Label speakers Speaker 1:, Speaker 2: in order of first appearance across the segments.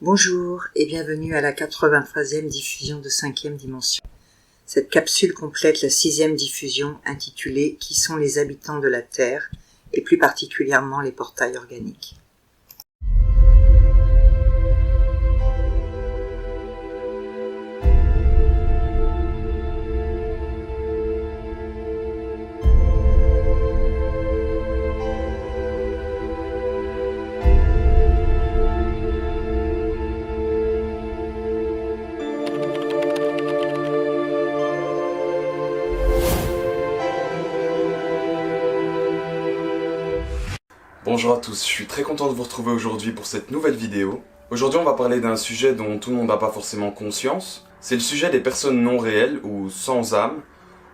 Speaker 1: Bonjour et bienvenue à la 83e diffusion de 5e dimension. Cette capsule complète la 6e diffusion intitulée « Qui sont les habitants de la Terre ?» et plus particulièrement les portails organiques.
Speaker 2: Bonjour à tous, je suis très content de vous retrouver aujourd'hui pour cette nouvelle vidéo. Aujourd'hui on va parler d'un sujet dont tout le monde n'a pas forcément conscience. C'est le sujet des personnes non réelles ou sans âme,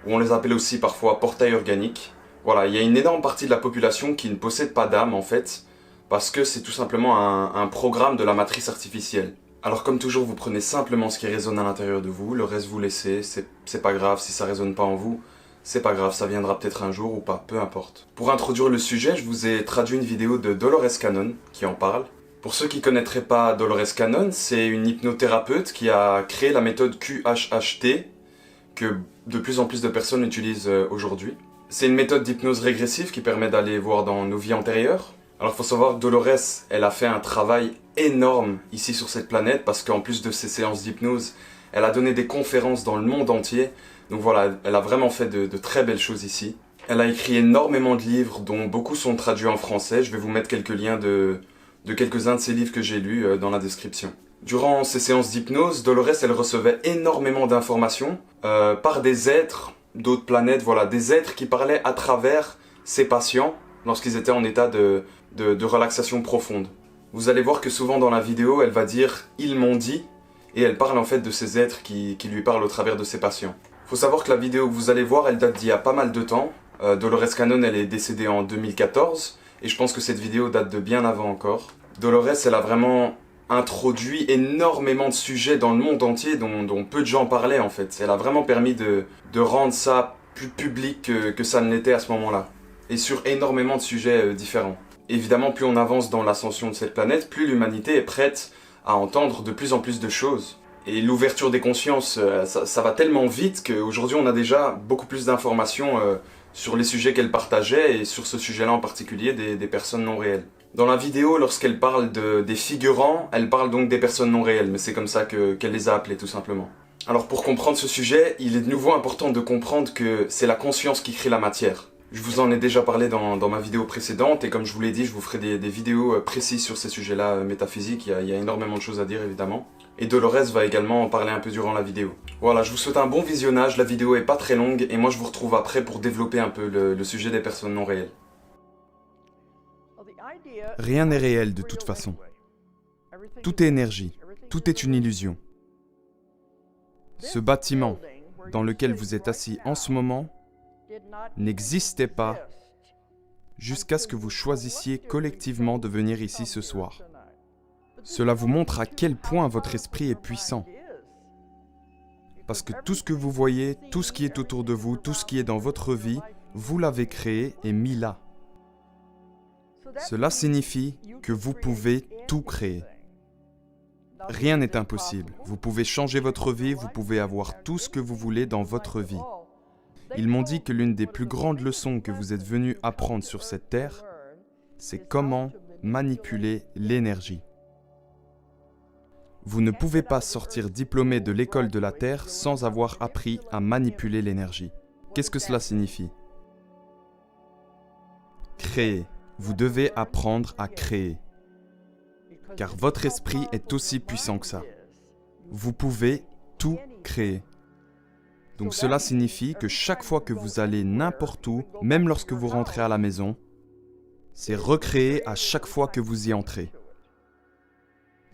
Speaker 2: ou on les appelle aussi parfois portails organiques. Voilà, il y a une énorme partie de la population qui ne possède pas d'âme en fait, parce que c'est tout simplement un programme de la matrice artificielle. Alors comme toujours, vous prenez simplement ce qui résonne à l'intérieur de vous, le reste vous laissez, c'est pas grave si ça résonne pas en vous. C'est pas grave, ça viendra peut-être un jour ou pas, peu importe. Pour introduire le sujet, je vous ai traduit une vidéo de Dolores Cannon qui en parle. Pour ceux qui connaîtraient pas Dolores Cannon, c'est une hypnothérapeute qui a créé la méthode QHHT que de plus en plus de personnes utilisent aujourd'hui. C'est une méthode d'hypnose régressive qui permet d'aller voir dans nos vies antérieures. Alors faut savoir que Dolores, elle a fait un travail énorme ici sur cette planète parce qu'en plus de ses séances d'hypnose, elle a donné des conférences dans le monde entier. Donc voilà, elle a vraiment fait de très belles choses ici. Elle a écrit énormément de livres, dont beaucoup sont traduits en français. Je vais vous mettre quelques liens de quelques-uns de ces livres que j'ai lus dans la description. Durant ces séances d'hypnose, Dolores, elle recevait énormément d'informations par des êtres d'autres planètes, voilà, des êtres qui parlaient à travers ses patients lorsqu'ils étaient en état de relaxation profonde. Vous allez voir que souvent dans la vidéo, elle va dire « ils m'ont dit » et elle parle en fait de ces êtres qui lui parlent au travers de ses patients. Faut savoir que la vidéo que vous allez voir, elle date d'il y a pas mal de temps. Dolores Cannon, elle est décédée en 2014, et je pense que cette vidéo date de bien avant encore. Dolores, elle a vraiment introduit énormément de sujets dans le monde entier dont peu de gens parlaient en fait. Elle a vraiment permis de rendre ça plus public que ça ne l'était à ce moment-là. Et sur énormément de sujets différents. Évidemment, plus on avance dans l'ascension de cette planète, plus l'humanité est prête à entendre de plus en plus de choses. Et l'ouverture des consciences, ça va tellement vite qu'aujourd'hui on a déjà beaucoup plus d'informations sur les sujets qu'elle partageait et sur ce sujet-là en particulier des personnes non réelles. Dans la vidéo, lorsqu'elle parle des figurants, elle parle donc des personnes non réelles, mais c'est comme ça qu'elle les a appelés tout simplement. Alors pour comprendre ce sujet, il est de nouveau important de comprendre que c'est la conscience qui crée la matière. Je vous en ai déjà parlé dans ma vidéo précédente et comme je vous l'ai dit, je vous ferai des vidéos précises sur ces sujets-là métaphysiques, il y a énormément de choses à dire évidemment. Et Dolores va également en parler un peu durant la vidéo. Voilà, je vous souhaite un bon visionnage, la vidéo est pas très longue et moi je vous retrouve après pour développer un peu le sujet des personnes non réelles.
Speaker 3: Rien n'est réel de toute façon. Tout est énergie, tout est une illusion. Ce bâtiment dans lequel vous êtes assis en ce moment n'existait pas jusqu'à ce que vous choisissiez collectivement de venir ici ce soir. Cela vous montre à quel point votre esprit est puissant. Parce que tout ce que vous voyez, tout ce qui est autour de vous, tout ce qui est dans votre vie, vous l'avez créé et mis là. Cela signifie que vous pouvez tout créer. Rien n'est impossible. Vous pouvez changer votre vie, vous pouvez avoir tout ce que vous voulez dans votre vie. Ils m'ont dit que l'une des plus grandes leçons que vous êtes venus apprendre sur cette terre, c'est comment manipuler l'énergie. Vous ne pouvez pas sortir diplômé de l'école de la Terre sans avoir appris à manipuler l'énergie. Qu'est-ce que cela signifie? Créer. Vous devez apprendre à créer. Car votre esprit est aussi puissant que ça. Vous pouvez tout créer. Donc cela signifie que chaque fois que vous allez n'importe où, même lorsque vous rentrez à la maison, c'est recréer à chaque fois que vous y entrez.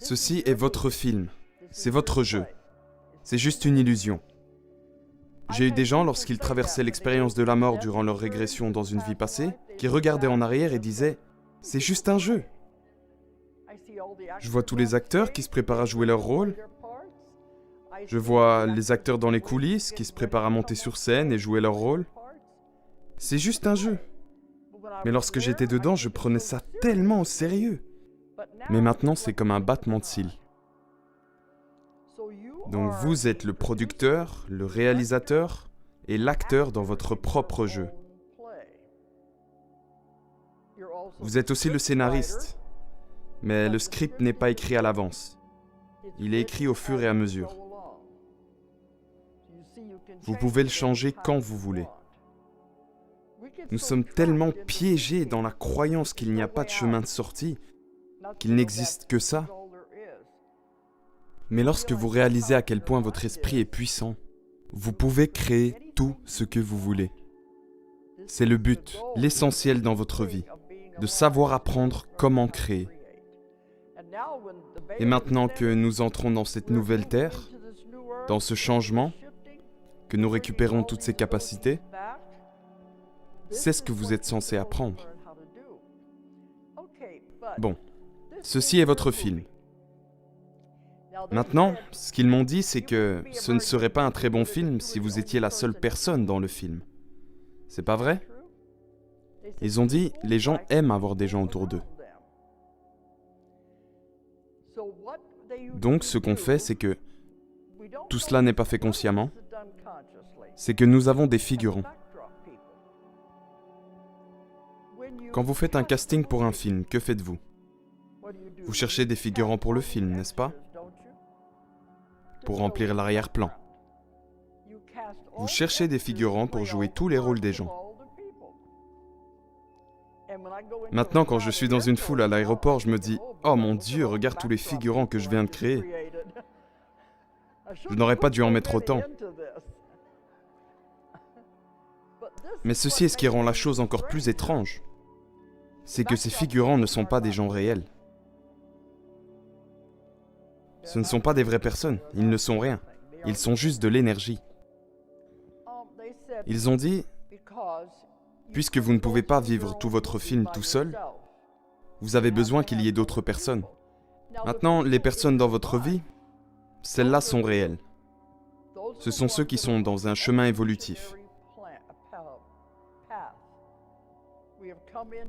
Speaker 3: Ceci est votre film, c'est votre jeu. C'est juste une illusion. J'ai eu des gens, lorsqu'ils traversaient l'expérience de la mort durant leur régression dans une vie passée, qui regardaient en arrière et disaient « C'est juste un jeu ». Je vois tous les acteurs qui se préparent à jouer leur rôle. Je vois les acteurs dans les coulisses qui se préparent à monter sur scène et jouer leur rôle. C'est juste un jeu. Mais lorsque j'étais dedans, je prenais ça tellement au sérieux. Mais maintenant, c'est comme un battement de cils. Donc vous êtes le producteur, le réalisateur et l'acteur dans votre propre jeu. Vous êtes aussi le scénariste, mais le script n'est pas écrit à l'avance. Il est écrit au fur et à mesure. Vous pouvez le changer quand vous voulez. Nous sommes tellement piégés dans la croyance qu'il n'y a pas de chemin de sortie, qu'il n'existe que ça. Mais lorsque vous réalisez à quel point votre esprit est puissant, vous pouvez créer tout ce que vous voulez. C'est le but, l'essentiel dans votre vie, de savoir apprendre comment créer. Et maintenant que nous entrons dans cette nouvelle terre, dans ce changement, que nous récupérons toutes ces capacités, c'est ce que vous êtes censé apprendre. Bon, ceci est votre film. Maintenant, ce qu'ils m'ont dit, c'est que ce ne serait pas un très bon film si vous étiez la seule personne dans le film. C'est pas vrai? Ils ont dit, les gens aiment avoir des gens autour d'eux. Donc, ce qu'on fait, c'est que tout cela n'est pas fait consciemment, c'est que nous avons des figurants. Quand vous faites un casting pour un film, que faites-vous? Vous cherchez des figurants pour le film, n'est-ce pas? Pour remplir l'arrière-plan. Vous cherchez des figurants pour jouer tous les rôles des gens. Maintenant, quand je suis dans une foule à l'aéroport, je me dis « Oh mon Dieu, regarde tous les figurants que je viens de créer. Je n'aurais pas dû en mettre autant. » Mais ceci est ce qui rend la chose encore plus étrange. C'est que ces figurants ne sont pas des gens réels. Ce ne sont pas des vraies personnes, ils ne sont rien. Ils sont juste de l'énergie. Ils ont dit, puisque vous ne pouvez pas vivre tout votre film tout seul, vous avez besoin qu'il y ait d'autres personnes. Maintenant, les personnes dans votre vie, celles-là sont réelles. Ce sont ceux qui sont dans un chemin évolutif.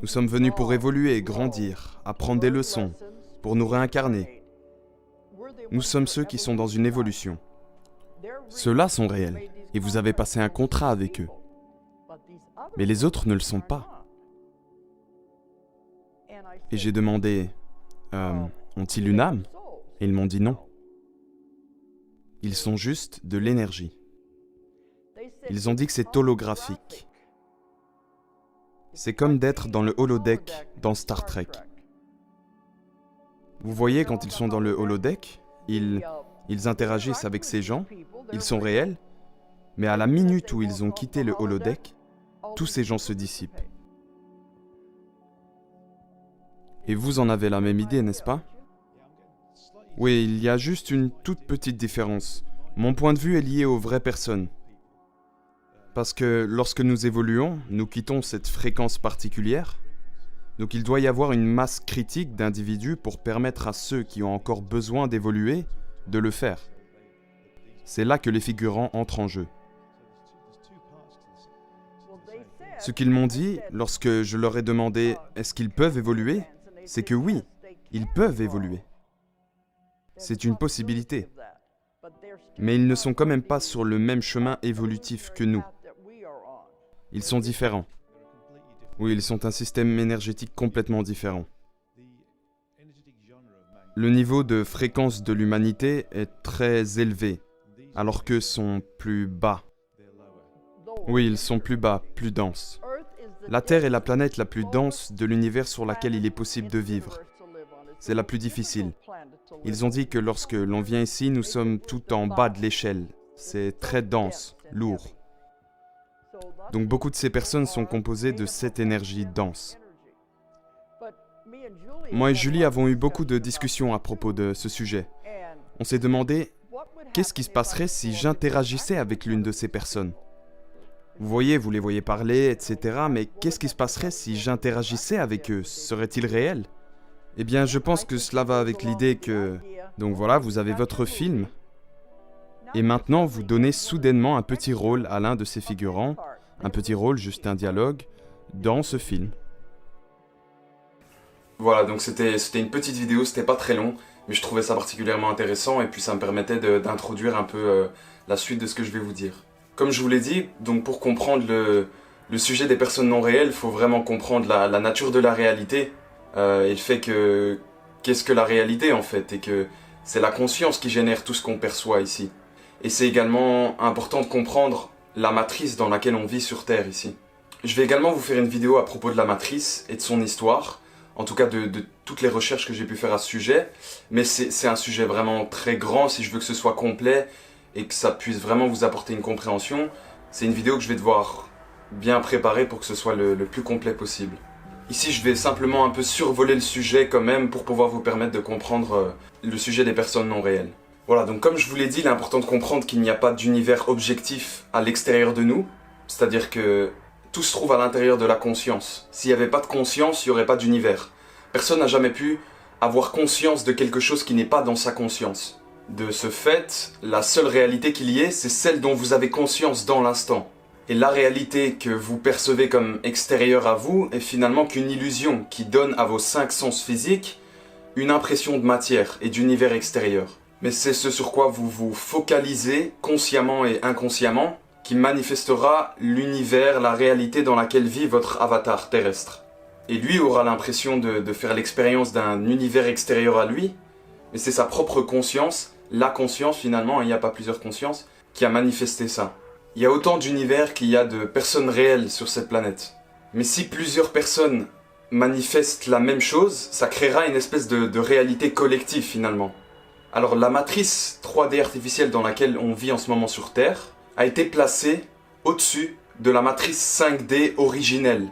Speaker 3: Nous sommes venus pour évoluer, grandir, apprendre des leçons, pour nous réincarner. Nous sommes ceux qui sont dans une évolution. Ceux-là sont réels, et vous avez passé un contrat avec eux. Mais les autres ne le sont pas. Et j'ai demandé, ont-ils une âme? Et ils m'ont dit non. Ils sont juste de l'énergie. Ils ont dit que c'est holographique. C'est comme d'être dans le holodeck dans Star Trek. Vous voyez, quand ils sont dans le holodeck, ils interagissent avec ces gens, ils sont réels, mais à la minute où ils ont quitté le holodeck, tous ces gens se dissipent. Et vous en avez la même idée, n'est-ce pas? Oui, il y a juste une toute petite différence. Mon point de vue est lié aux vraies personnes. Parce que lorsque nous évoluons, nous quittons cette fréquence particulière. Donc il doit y avoir une masse critique d'individus pour permettre à ceux qui ont encore besoin d'évoluer de le faire. C'est là que les figurants entrent en jeu. Ce qu'ils m'ont dit, lorsque je leur ai demandé « est-ce qu'ils peuvent évoluer ?», c'est que oui, ils peuvent évoluer. C'est une possibilité. Mais ils ne sont quand même pas sur le même chemin évolutif que nous. Ils sont différents. Oui, ils sont un système énergétique complètement différent. Le niveau de fréquence de l'humanité est très élevé, alors qu'eux sont plus bas. Oui, ils sont plus bas, plus denses. La Terre est la planète la plus dense de l'univers sur laquelle il est possible de vivre. C'est la plus difficile. Ils ont dit que lorsque l'on vient ici, nous sommes tout en bas de l'échelle. C'est très dense, lourd. Donc beaucoup de ces personnes sont composées de cette énergie dense. Moi et Julie avons eu beaucoup de discussions à propos de ce sujet. On s'est demandé, qu'est-ce qui se passerait si j'interagissais avec l'une de ces personnes? Vous voyez, vous les voyez parler, etc. Mais qu'est-ce qui se passerait si j'interagissais avec eux? Serait-il réel? Eh bien, je pense que cela va avec l'idée que... Donc voilà, vous avez votre film. Et maintenant, vous donnez soudainement un petit rôle à l'un de ces figurants, un petit rôle, juste un dialogue, dans ce film.
Speaker 2: Voilà, donc c'était une petite vidéo, c'était pas très long. mais je trouvais ça particulièrement intéressant et puis ça me permettait d'introduire un peu la suite de ce que je vais vous dire. Comme je vous l'ai dit, donc pour comprendre le sujet des personnes non réelles, il faut vraiment comprendre la nature de la réalité et le fait que qu'est-ce que la réalité en fait, et que c'est la conscience qui génère tout ce qu'on perçoit ici. Et c'est également important de comprendre la matrice dans laquelle on vit sur Terre ici. Je vais également vous faire une vidéo à propos de la matrice et de son histoire, en tout cas de toutes les recherches que j'ai pu faire à ce sujet, mais c'est un sujet vraiment très grand. Si je veux que ce soit complet et que ça puisse vraiment vous apporter une compréhension, c'est une vidéo que je vais devoir bien préparer pour que ce soit le plus complet possible. Ici, je vais simplement un peu survoler le sujet quand même pour pouvoir vous permettre de comprendre le sujet des personnes non réelles. Voilà, donc comme je vous l'ai dit, il est important de comprendre qu'il n'y a pas d'univers objectif à l'extérieur de nous, c'est-à-dire que tout se trouve à l'intérieur de la conscience. S'il n'y avait pas de conscience, il n'y aurait pas d'univers. Personne n'a jamais pu avoir conscience de quelque chose qui n'est pas dans sa conscience. De ce fait, la seule réalité qu'il y ait, c'est celle dont vous avez conscience dans l'instant. Et la réalité que vous percevez comme extérieure à vous est finalement qu'une illusion qui donne à vos 5 sens physiques une impression de matière et d'univers extérieur. Mais c'est ce sur quoi vous vous focalisez consciemment et inconsciemment qui manifestera l'univers, la réalité dans laquelle vit votre avatar terrestre. Et lui aura l'impression de faire l'expérience d'un univers extérieur à lui, mais c'est sa propre conscience, la conscience finalement, il n'y a pas plusieurs consciences, qui a manifesté ça. Il y a autant d'univers qu'il y a de personnes réelles sur cette planète. Mais si plusieurs personnes manifestent la même chose, ça créera une espèce de réalité collective finalement. Alors la matrice 3D artificielle dans laquelle on vit en ce moment sur Terre a été placée au-dessus de la matrice 5D originelle.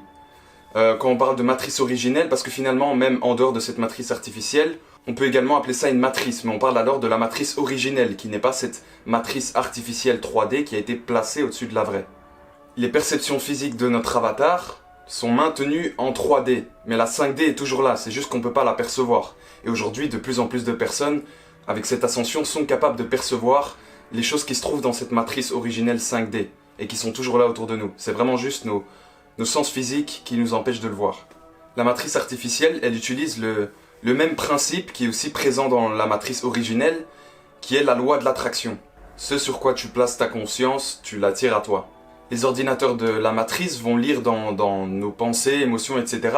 Speaker 2: Quand on parle de matrice originelle, parce que finalement, même en dehors de cette matrice artificielle, on peut également appeler ça une matrice, mais on parle alors de la matrice originelle, qui n'est pas cette matrice artificielle 3D qui a été placée au-dessus de la vraie. Les perceptions physiques de notre avatar sont maintenues en 3D, mais la 5D est toujours là, c'est juste qu'on ne peut pas la percevoir. Et aujourd'hui, de plus en plus de personnes, avec cette ascension, sont capables de percevoir les choses qui se trouvent dans cette matrice originelle 5D, et qui sont toujours là autour de nous. C'est vraiment juste nos sens physiques qui nous empêchent de le voir. La matrice artificielle, elle utilise le même principe qui est aussi présent dans la matrice originelle, qui est la loi de l'attraction. Ce sur quoi tu places ta conscience, tu l'attires à toi. Les ordinateurs de la matrice vont lire dans nos pensées, émotions, etc.,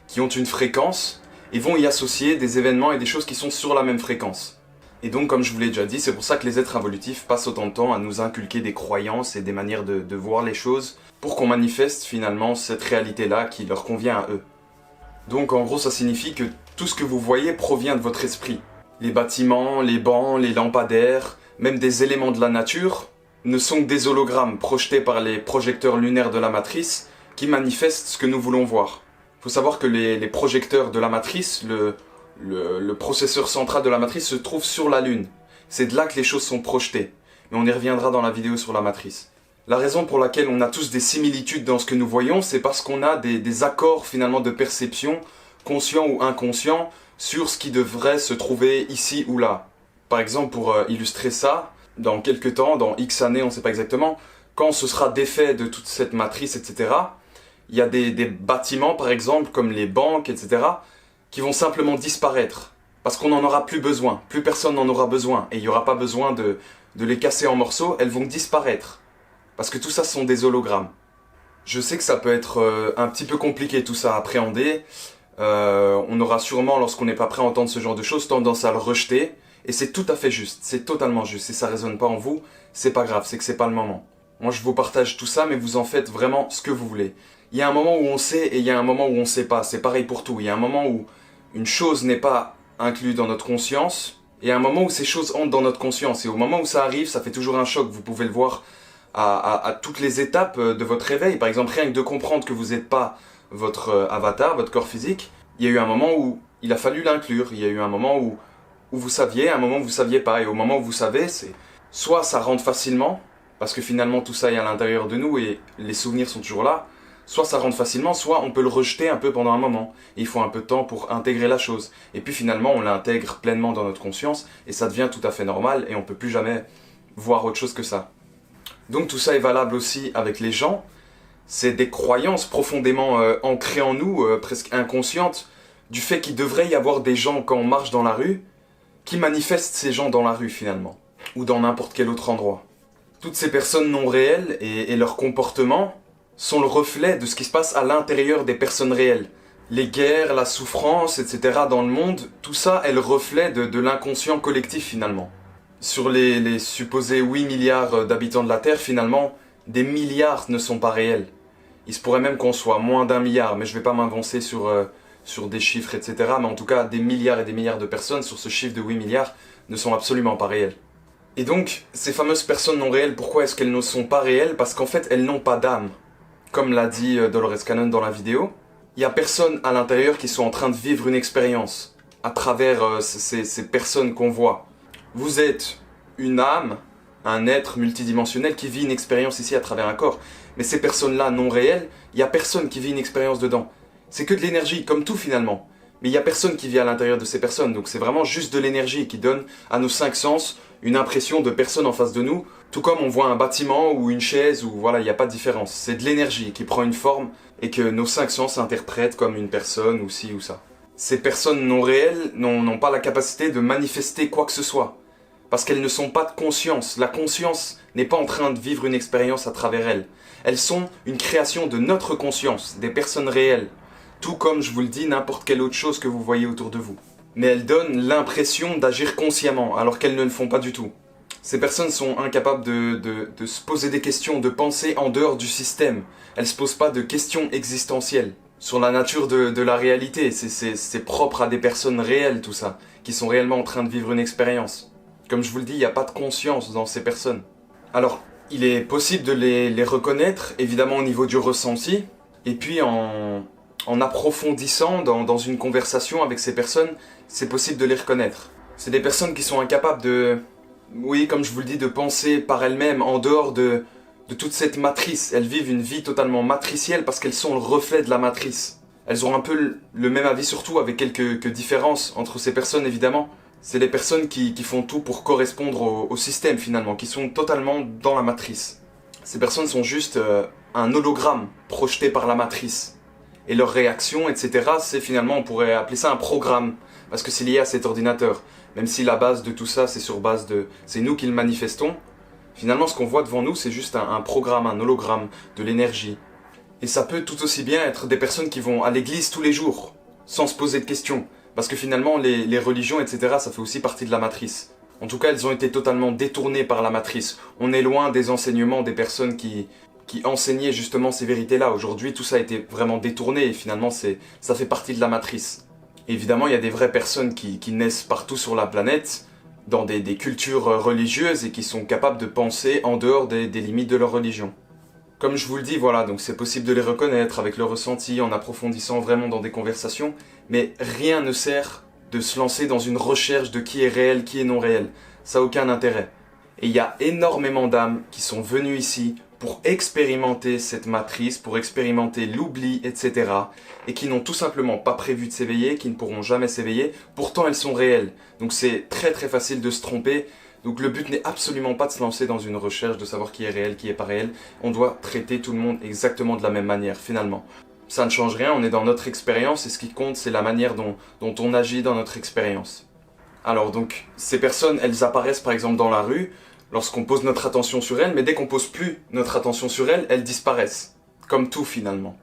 Speaker 2: qui ont une fréquence, et vont y associer des événements et des choses qui sont sur la même fréquence. Et donc, comme je vous l'ai déjà dit, c'est pour ça que les êtres involutifs passent autant de temps à nous inculquer des croyances et des manières de voir les choses, pour qu'on manifeste finalement cette réalité-là qui leur convient à eux. Donc en gros, ça signifie que tout ce que vous voyez provient de votre esprit. Les bâtiments, les bancs, les lampadaires, même des éléments de la nature, ne sont que des hologrammes projetés par les projecteurs lunaires de la matrice qui manifestent ce que nous voulons voir. Il faut savoir que les projecteurs de la matrice, le processeur central de la matrice se trouve sur la Lune. C'est de là que les choses sont projetées. Mais on y reviendra dans la vidéo sur la matrice. La raison pour laquelle on a tous des similitudes dans ce que nous voyons, c'est parce qu'on a des accords finalement de perception, conscients ou inconscients, sur ce qui devrait se trouver ici ou là. Par exemple, pour illustrer ça, dans quelques temps, dans X années, on ne sait pas exactement, quand ce sera défait de toute cette matrice, etc., il y a des bâtiments, par exemple, comme les banques, etc., qui vont simplement disparaître. Parce qu'on n'en aura plus besoin. Plus personne n'en aura besoin. Et il n'y aura pas besoin de les casser en morceaux. Elles vont disparaître. Parce que tout ça sont des hologrammes. Je sais que ça peut être un petit peu compliqué tout ça à appréhender. On aura sûrement, lorsqu'on n'est pas prêt à entendre ce genre de choses, tendance à le rejeter. Et c'est tout à fait juste. C'est totalement juste. Si ça résonne pas en vous, c'est pas grave. C'est que c'est pas le moment. Moi, je vous partage tout ça, mais vous en faites vraiment ce que vous voulez. Il y a un moment où on sait et il y a un moment où on sait pas. C'est pareil pour tout. Il y a un moment où une chose n'est pas incluse dans notre conscience. Et un moment où ces choses entrent dans notre conscience. Et au moment où ça arrive, ça fait toujours un choc. Vous pouvez le voir à toutes les étapes de votre réveil. Par exemple, rien que de comprendre que vous n'êtes pas votre avatar, votre corps physique, il y a eu un moment où il a fallu l'inclure. Il y a eu un moment où vous saviez, un moment où vous ne saviez pas. Et au moment où vous savez, c'est soit ça rentre facilement, parce que finalement tout ça est à l'intérieur de nous et les souvenirs sont toujours là, soit ça rentre facilement, soit on peut le rejeter un peu pendant un moment. Et il faut un peu de temps pour intégrer la chose. Et puis finalement, on l'intègre pleinement dans notre conscience et ça devient tout à fait normal et on ne peut plus jamais voir autre chose que ça. Donc tout ça est valable aussi avec les gens. C'est des croyances profondément ancrées en nous, presque inconscientes, du fait qu'il devrait y avoir des gens quand on marche dans la rue qui manifeste ces gens dans la rue finalement, ou dans n'importe quel autre endroit. Toutes ces personnes non réelles et leur comportement sont le reflet de ce qui se passe à l'intérieur des personnes réelles. Les guerres, la souffrance, etc. dans le monde, tout ça est le reflet de l'inconscient collectif finalement. Sur les supposés 8 milliards d'habitants de la Terre, finalement, des milliards ne sont pas réels. Il se pourrait même qu'on soit moins d'1 milliard, mais je ne vais pas m'avancer sur des chiffres, etc. Mais en tout cas, des milliards et des milliards de personnes sur ce chiffre de 8 milliards ne sont absolument pas réels. Et donc, ces fameuses personnes non réelles, pourquoi est-ce qu'elles ne sont pas réelles? Parce qu'en fait, elles n'ont pas d'âme. Comme l'a dit Dolores Cannon dans la vidéo, il n'y a personne à l'intérieur qui soit en train de vivre une expérience à travers ces personnes qu'on voit. Vous êtes une âme, un être multidimensionnel qui vit une expérience ici à travers un corps. Mais ces personnes-là non réelles, il n'y a personne qui vit une expérience dedans. C'est que de l'énergie, comme tout finalement. Mais il n'y a personne qui vit à l'intérieur de ces personnes. Donc c'est vraiment juste de l'énergie qui donne à nos 5 sens une impression de personne en face de nous. Tout comme on voit un bâtiment ou une chaise, ou voilà, il n'y a pas de différence. C'est de l'énergie qui prend une forme et que nos 5 sens interprètent comme une personne ou ci ou ça. Ces personnes non réelles n'ont pas la capacité de manifester quoi que ce soit. Parce qu'elles ne sont pas de conscience. La conscience n'est pas en train de vivre une expérience à travers elles. Elles sont une création de notre conscience, des personnes réelles. Tout comme, je vous le dis, n'importe quelle autre chose que vous voyez autour de vous. Mais elles donnent l'impression d'agir consciemment, alors qu'elles ne le font pas du tout. Ces personnes sont incapables de se poser des questions, de penser en dehors du système. Elles ne se posent pas de questions existentielles sur la nature de la réalité. C'est propre à des personnes réelles, tout ça, qui sont réellement en train de vivre une expérience. Comme je vous le dis, il n'y a pas de conscience dans ces personnes. Alors, il est possible de les reconnaître, évidemment au niveau du ressenti, et puis en approfondissant dans une conversation avec ces personnes, c'est possible de les reconnaître. C'est des personnes qui sont incapables de, oui, comme je vous le dis, de penser par elles-mêmes en dehors de toute cette matrice. Elles vivent une vie totalement matricielle parce qu'elles sont le reflet de la matrice. Elles ont un peu le même avis surtout, avec quelques différences entre ces personnes évidemment. C'est les personnes qui font tout pour correspondre au système finalement, qui sont totalement dans la matrice. Ces personnes sont juste un hologramme projeté par la matrice. Et leur réaction, etc., c'est finalement, on pourrait appeler ça un programme, parce que c'est lié à cet ordinateur. Même si la base de tout ça, c'est sur base de... c'est nous qui le manifestons, finalement ce qu'on voit devant nous, c'est juste un programme, un hologramme, de l'énergie. Et ça peut tout aussi bien être des personnes qui vont à l'église tous les jours, sans se poser de questions. Parce que finalement, les religions, etc., ça fait aussi partie de la matrice. En tout cas, elles ont été totalement détournées par la matrice. On est loin des enseignements des personnes qui enseignaient justement ces vérités-là. Aujourd'hui, tout ça a été vraiment détourné et finalement, ça fait partie de la matrice. Et évidemment, il y a des vraies personnes qui naissent partout sur la planète, dans des cultures religieuses et qui sont capables de penser en dehors des limites de leur religion. Comme je vous le dis, voilà, donc c'est possible de les reconnaître avec le ressenti, en approfondissant vraiment dans des conversations, mais rien ne sert de se lancer dans une recherche de qui est réel, qui est non réel. Ça n'a aucun intérêt. Et il y a énormément d'âmes qui sont venues ici pour expérimenter cette matrice, pour expérimenter l'oubli, etc. et qui n'ont tout simplement pas prévu de s'éveiller, qui ne pourront jamais s'éveiller, pourtant elles sont réelles. Donc c'est très très facile de se tromper. Donc le but n'est absolument pas de se lancer dans une recherche de savoir qui est réel, qui est pas réel. On doit traiter tout le monde exactement de la même manière, finalement. Ça ne change rien, on est dans notre expérience et ce qui compte, c'est la manière dont on agit dans notre expérience. Alors donc, ces personnes, elles apparaissent par exemple dans la rue, lorsqu'on pose notre attention sur elles, mais dès qu'on pose plus notre attention sur elles, elles disparaissent. Comme tout finalement.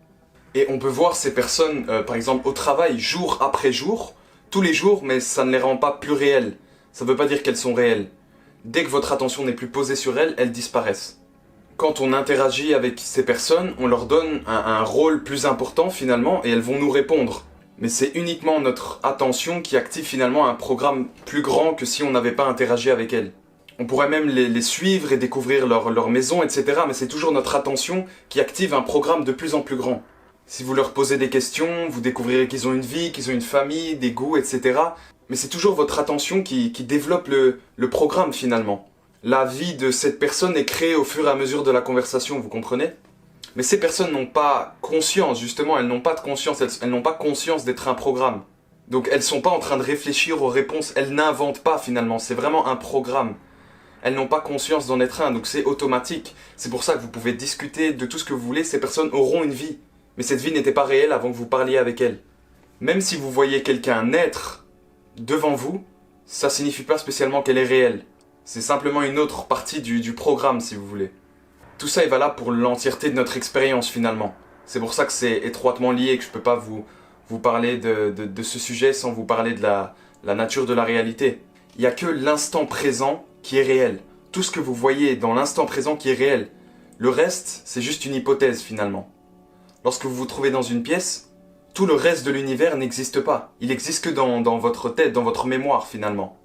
Speaker 2: Et on peut voir ces personnes, par exemple au travail, jour après jour, tous les jours, mais ça ne les rend pas plus réelles. Ça ne veut pas dire qu'elles sont réelles. Dès que votre attention n'est plus posée sur elles, elles disparaissent. Quand on interagit avec ces personnes, on leur donne un rôle plus important finalement et elles vont nous répondre. Mais c'est uniquement notre attention qui active finalement un programme plus grand que si on n'avait pas interagi avec elles. On pourrait même les suivre et découvrir leur maison, etc. Mais c'est toujours notre attention qui active un programme de plus en plus grand. Si vous leur posez des questions, vous découvrirez qu'ils ont une vie, qu'ils ont une famille, des goûts, etc. Mais c'est toujours votre attention qui développe le programme finalement. La vie de cette personne est créée au fur et à mesure de la conversation, vous comprenez? Mais ces personnes n'ont pas conscience, justement, elles n'ont pas de conscience, elles n'ont pas conscience d'être un programme. Donc elles ne sont pas en train de réfléchir aux réponses, elles n'inventent pas finalement, c'est vraiment un programme. Elles n'ont pas conscience d'en être un, donc c'est automatique. C'est pour ça que vous pouvez discuter de tout ce que vous voulez, ces personnes auront une vie. Mais cette vie n'était pas réelle avant que vous parliez avec elles. Même si vous voyez quelqu'un naître devant vous, ça signifie pas spécialement qu'elle est réelle. C'est simplement une autre partie du programme, si vous voulez. Tout ça est valable pour l'entièreté de notre expérience, finalement. C'est pour ça que c'est étroitement lié, que je peux pas vous parler de ce sujet sans vous parler de la nature de la réalité. Il n'y a que l'instant présent qui est réel. Tout ce que vous voyez dans l'instant présent qui est réel. Le reste, c'est juste une hypothèse, finalement. Lorsque vous vous trouvez dans une pièce, tout le reste de l'univers n'existe pas. Il n'existe que dans votre tête, dans votre mémoire, finalement.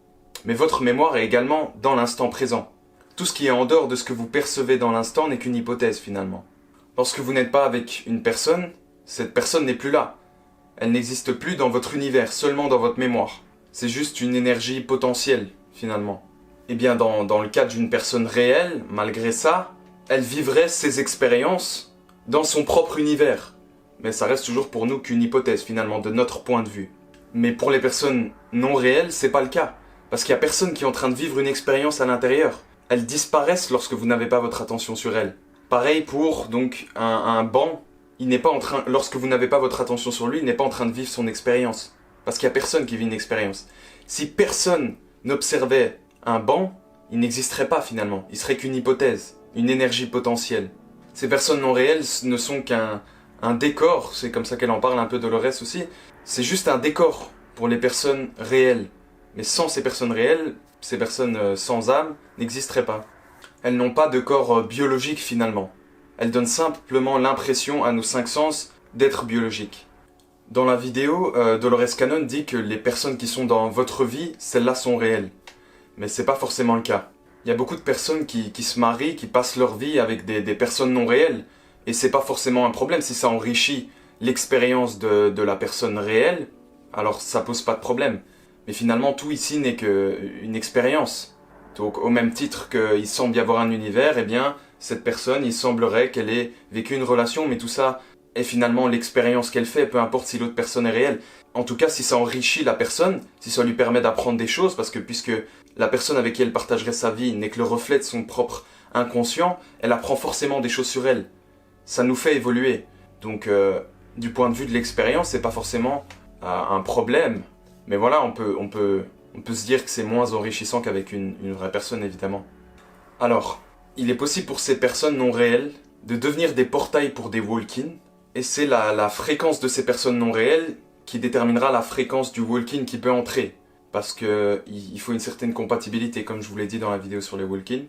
Speaker 2: Mais votre mémoire est également dans l'instant présent. Tout ce qui est en dehors de ce que vous percevez dans l'instant n'est qu'une hypothèse, finalement. Lorsque vous n'êtes pas avec une personne, cette personne n'est plus là. Elle n'existe plus dans votre univers, seulement dans votre mémoire. C'est juste une énergie potentielle, finalement. Eh bien, dans le cas d'une personne réelle, malgré ça, elle vivrait ses expériences dans son propre univers. Mais ça reste toujours pour nous qu'une hypothèse, finalement, de notre point de vue. Mais pour les personnes non réelles, c'est pas le cas. Parce qu'il y a personne qui est en train de vivre une expérience à l'intérieur. Elles disparaissent lorsque vous n'avez pas votre attention sur elles. Pareil pour donc un banc, il n'est pas en train, lorsque vous n'avez pas votre attention sur lui, il n'est pas en train de vivre son expérience. Parce qu'il n'y a personne qui vit une expérience. Si personne n'observait un banc, il n'existerait pas finalement. Il serait qu'une hypothèse, une énergie potentielle. Ces personnes non réelles ne sont qu'un décor, c'est comme ça qu'elle en parle un peu Dolores aussi. C'est juste un décor pour les personnes réelles. Mais sans ces personnes réelles, ces personnes sans âme n'existeraient pas. Elles n'ont pas de corps biologique finalement. Elles donnent simplement l'impression à nos cinq sens d'être biologiques. Dans la vidéo, Dolores Cannon dit que les personnes qui sont dans votre vie, celles-là sont réelles. Mais c'est pas forcément le cas. Il y a beaucoup de personnes qui se marient, qui passent leur vie avec des personnes non réelles. Et c'est pas forcément un problème si ça enrichit l'expérience de la personne réelle, alors ça pose pas de problème. Mais finalement, tout ici n'est qu'une expérience. Donc, au même titre qu'il semble y avoir un univers, eh bien, cette personne, il semblerait qu'elle ait vécu une relation, mais tout ça est finalement l'expérience qu'elle fait, peu importe si l'autre personne est réelle. En tout cas, si ça enrichit la personne, si ça lui permet d'apprendre des choses, parce que puisque la personne avec qui elle partagerait sa vie n'est que le reflet de son propre inconscient, elle apprend forcément des choses sur elle. Ça nous fait évoluer. Donc, du point de vue de l'expérience, c'est pas forcément un problème. Mais voilà, on peut se dire que c'est moins enrichissant qu'avec une vraie personne, évidemment. Alors, il est possible pour ces personnes non réelles de devenir des portails pour des walk-in, et c'est la fréquence de ces personnes non réelles qui déterminera la fréquence du walk-in qui peut entrer. Parce qu'il faut une certaine compatibilité, comme je vous l'ai dit dans la vidéo sur les walk-in.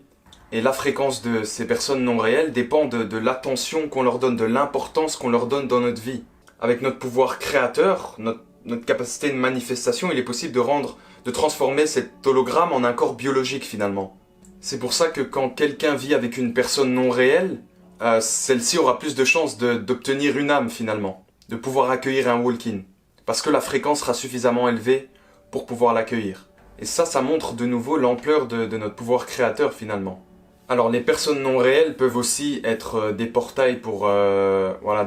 Speaker 2: Et la fréquence de ces personnes non réelles dépend de l'attention qu'on leur donne, de l'importance qu'on leur donne dans notre vie. Avec notre pouvoir créateur, notre capacité de manifestation, il est possible de transformer cet hologramme en un corps biologique finalement. C'est pour ça que quand quelqu'un vit avec une personne non réelle, celle-ci aura plus de chances d'obtenir une âme finalement, de pouvoir accueillir un walk-in. Parce que la fréquence sera suffisamment élevée pour pouvoir l'accueillir. Et ça montre de nouveau l'ampleur de notre pouvoir créateur finalement. Alors les personnes non réelles peuvent aussi être des portails pour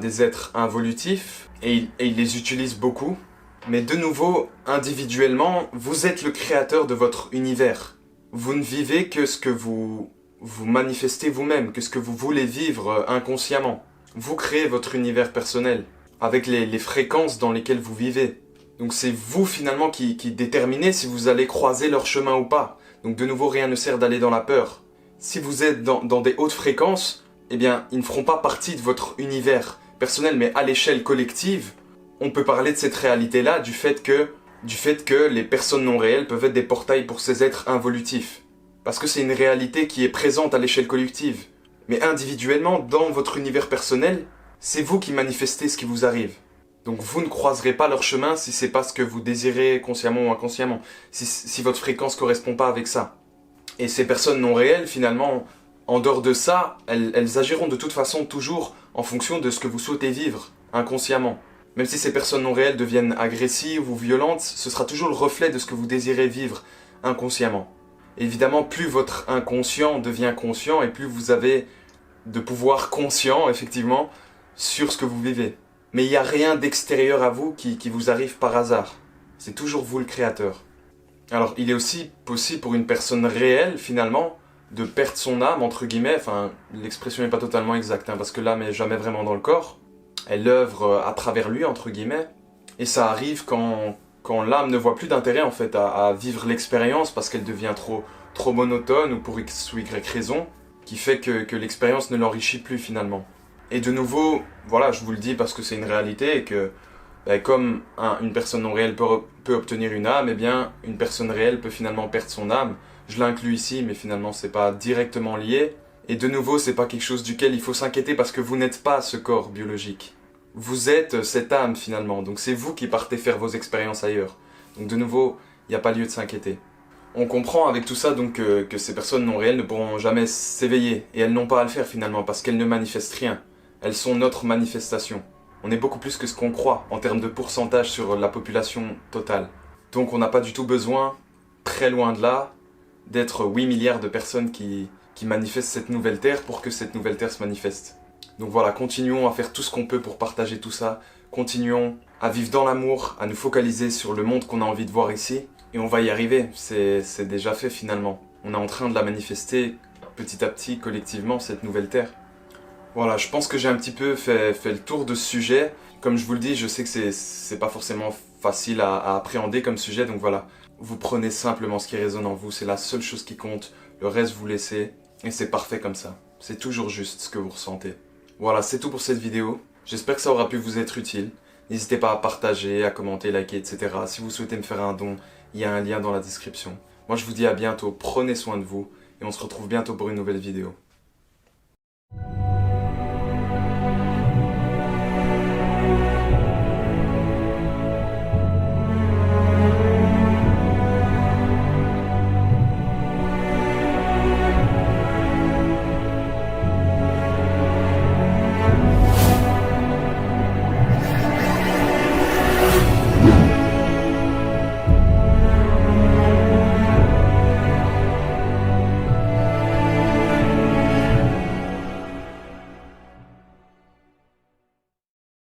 Speaker 2: des êtres involutifs, et ils les utilisent beaucoup. Mais de nouveau, individuellement, vous êtes le créateur de votre univers. Vous ne vivez que ce que vous manifestez vous-même, que ce que vous voulez vivre inconsciemment. Vous créez votre univers personnel, avec les fréquences dans lesquelles vous vivez. Donc c'est vous finalement qui déterminez si vous allez croiser leur chemin ou pas. Donc de nouveau, rien ne sert d'aller dans la peur. Si vous êtes dans des hautes fréquences, eh bien, ils ne feront pas partie de votre univers personnel, mais à l'échelle collective, on peut parler de cette réalité-là, du fait que les personnes non réelles peuvent être des portails pour ces êtres involutifs. Parce que c'est une réalité qui est présente à l'échelle collective. Mais individuellement, dans votre univers personnel, c'est vous qui manifestez ce qui vous arrive. Donc vous ne croiserez pas leur chemin si c'est pas ce que vous désirez consciemment ou inconsciemment, si votre fréquence correspond pas avec ça. Et ces personnes non réelles, finalement, en dehors de ça, elles agiront de toute façon toujours en fonction de ce que vous souhaitez vivre, inconsciemment. Même si ces personnes non réelles deviennent agressives ou violentes, ce sera toujours le reflet de ce que vous désirez vivre inconsciemment. Évidemment, plus votre inconscient devient conscient et plus vous avez de pouvoir conscient, effectivement, sur ce que vous vivez. Mais il n'y a rien d'extérieur à vous qui vous arrive par hasard. C'est toujours vous le créateur. Alors, il est aussi possible pour une personne réelle, finalement, de perdre son âme, entre guillemets. Enfin, l'expression n'est pas totalement exacte, parce que l'âme n'est jamais vraiment dans le corps. Elle œuvre à travers lui, entre guillemets. Et ça arrive quand quand l'âme ne voit plus d'intérêt en fait à vivre l'expérience parce qu'elle devient trop monotone ou pour X ou Y raison, qui fait que l'expérience ne l'enrichit plus finalement. Et de nouveau, voilà, je vous le dis parce que c'est une réalité et que comme une personne non réelle peut obtenir une âme, eh bien une personne réelle peut finalement perdre son âme. Je l'inclus ici, mais finalement c'est pas directement lié. Et de nouveau, c'est pas quelque chose duquel il faut s'inquiéter parce que vous n'êtes pas ce corps biologique. Vous êtes cette âme finalement, donc c'est vous qui partez faire vos expériences ailleurs. Donc de nouveau, il n'y a pas lieu de s'inquiéter. On comprend avec tout ça donc que ces personnes non réelles ne pourront jamais s'éveiller, et elles n'ont pas à le faire finalement parce qu'elles ne manifestent rien. Elles sont notre manifestation. On est beaucoup plus que ce qu'on croit en termes de pourcentage sur la population totale. Donc on n'a pas du tout besoin, très loin de là, d'être 8 milliards de personnes qui manifestent cette nouvelle Terre pour que cette nouvelle Terre se manifeste. Donc voilà, continuons à faire tout ce qu'on peut pour partager tout ça. Continuons à vivre dans l'amour, à nous focaliser sur le monde qu'on a envie de voir ici. Et on va y arriver, c'est déjà fait finalement. On est en train de la manifester petit à petit, collectivement, cette nouvelle Terre. Voilà, je pense que j'ai un petit peu fait le tour de ce sujet. Comme je vous le dis, je sais que c'est pas forcément facile à appréhender comme sujet, donc voilà. Vous prenez simplement ce qui résonne en vous, c'est la seule chose qui compte. Le reste, vous laissez, et c'est parfait comme ça. C'est toujours juste ce que vous ressentez. Voilà, c'est tout pour cette vidéo. J'espère que ça aura pu vous être utile. N'hésitez pas à partager, à commenter, liker, etc. Si vous souhaitez me faire un don, il y a un lien dans la description. Moi, je vous dis à bientôt, prenez soin de vous, et on se retrouve bientôt pour une nouvelle vidéo.